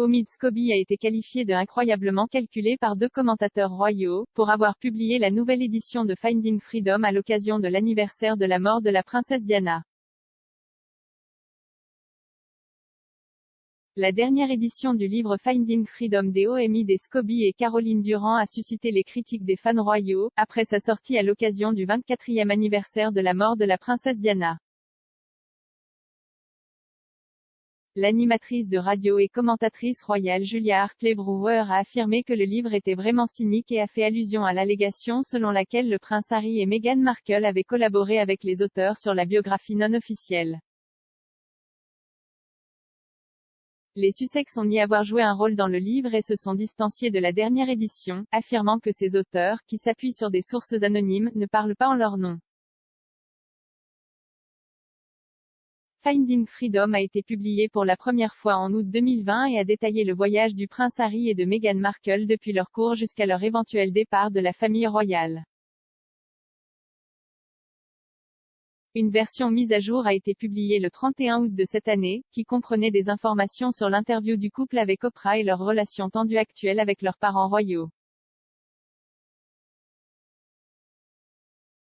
Omid Scobie a été qualifié de incroyablement calculé par deux commentateurs royaux, pour avoir publié la nouvelle édition de Finding Freedom à l'occasion de l'anniversaire de la mort de la princesse Diana. La dernière édition du livre Finding Freedom d'Omid Scobie et Caroline Durand a suscité les critiques des fans royaux, après sa sortie à l'occasion du 24e anniversaire de la mort de la princesse Diana. L'animatrice de radio et commentatrice royale Julia Hartley-Brewer a affirmé que le livre était vraiment cynique et a fait allusion à l'allégation selon laquelle le prince Harry et Meghan Markle avaient collaboré avec les auteurs sur la biographie non officielle. Les Sussex ont nié avoir joué un rôle dans le livre et se sont distanciés de la dernière édition, affirmant que ces auteurs, qui s'appuient sur des sources anonymes, ne parlent pas en leur nom. Finding Freedom a été publié pour la première fois en août 2020 et a détaillé le voyage du prince Harry et de Meghan Markle depuis leur cour jusqu'à leur éventuel départ de la famille royale. Une version mise à jour a été publiée le 31 août de cette année, qui comprenait des informations sur l'interview du couple avec Oprah et leur relation tendue actuelle avec leurs parents royaux.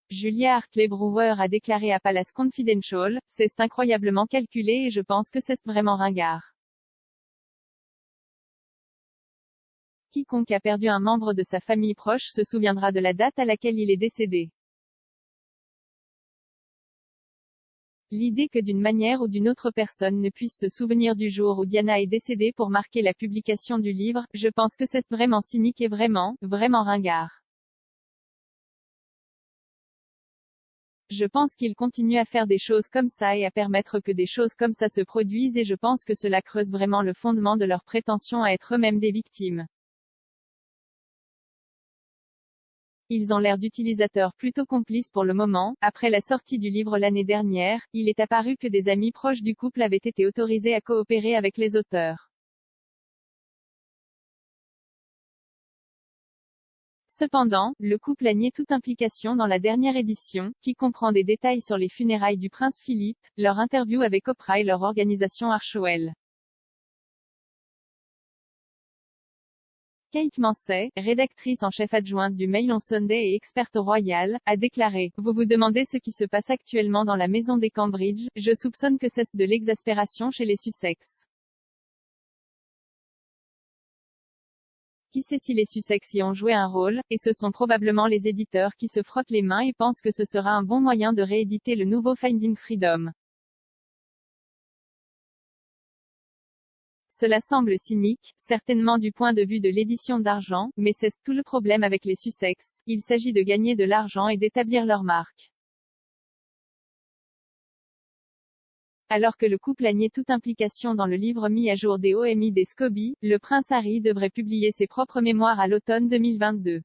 Julia Hartley-Brewer a déclaré à Palace Confidential, « C'est incroyablement calculé et je pense que c'est vraiment ringard. Quiconque a perdu un membre de sa famille proche se souviendra de la date à laquelle il est décédé. L'idée que d'une manière ou d'une autre personne ne puisse se souvenir du jour où Diana est décédée pour marquer la publication du livre, je pense que c'est vraiment cynique et vraiment ringard. Je pense qu'ils continuent à faire des choses comme ça et à permettre que des choses comme ça se produisent et je pense que cela creuse vraiment le fondement de leur prétention à être eux-mêmes des victimes. Ils ont l'air d'utilisateurs plutôt complices pour le moment. Après la sortie du livre l'année dernière, il est apparu que des amis proches du couple avaient été autorisés à coopérer avec les auteurs. Cependant, le couple a nié toute implication dans la dernière édition, qui comprend des détails sur les funérailles du prince Philippe, leur interview avec Oprah et leur organisation Archewell. Kate Mansey, rédactrice en chef adjointe du Mail on Sunday et experte royale, a déclaré « Vous vous demandez ce qui se passe actuellement dans la maison des Cambridge, je soupçonne que c'est de l'exaspération chez les Sussex. Qui sait si les Sussex y ont joué un rôle, et ce sont probablement les éditeurs qui se frottent les mains et pensent que ce sera un bon moyen de rééditer le nouveau Finding Freedom. Cela semble cynique, certainement du point de vue de l'édition d'argent, mais c'est tout le problème avec les Sussex, il s'agit de gagner de l'argent et d'établir leur marque. Alors que le couple a nié toute implication dans le livre mis à jour d'Omid Scobie, le prince Harry devrait publier ses propres mémoires à l'automne 2022.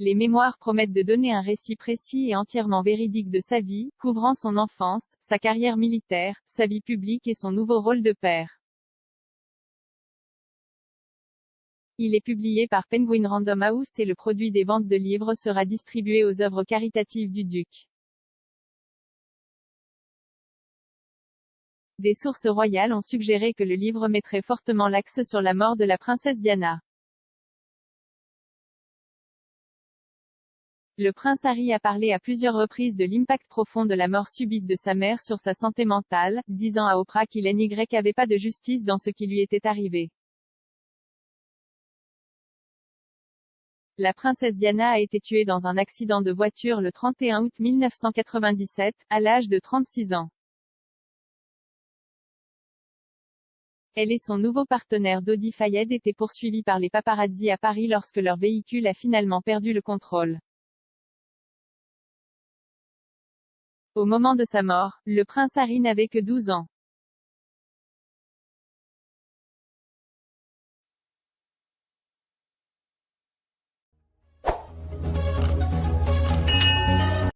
Les mémoires promettent de donner un récit précis et entièrement véridique de sa vie, couvrant son enfance, sa carrière militaire, sa vie publique et son nouveau rôle de père. Il est publié par Penguin Random House et le produit des ventes de livres sera distribué aux œuvres caritatives du duc. Des sources royales ont suggéré que le livre mettrait fortement l'axe sur la mort de la princesse Diana. Le prince Harry a parlé à plusieurs reprises de l'impact profond de la mort subite de sa mère sur sa santé mentale, disant à Oprah qu'il n'y avait pas de justice dans ce qui lui était arrivé. La princesse Diana a été tuée dans un accident de voiture le 31 août 1997, à l'âge de 36 ans. Elle et son nouveau partenaire Dodi Fayed étaient poursuivis par les paparazzi à Paris lorsque leur véhicule a finalement perdu le contrôle. Au moment de sa mort, le prince Harry n'avait que 12 ans.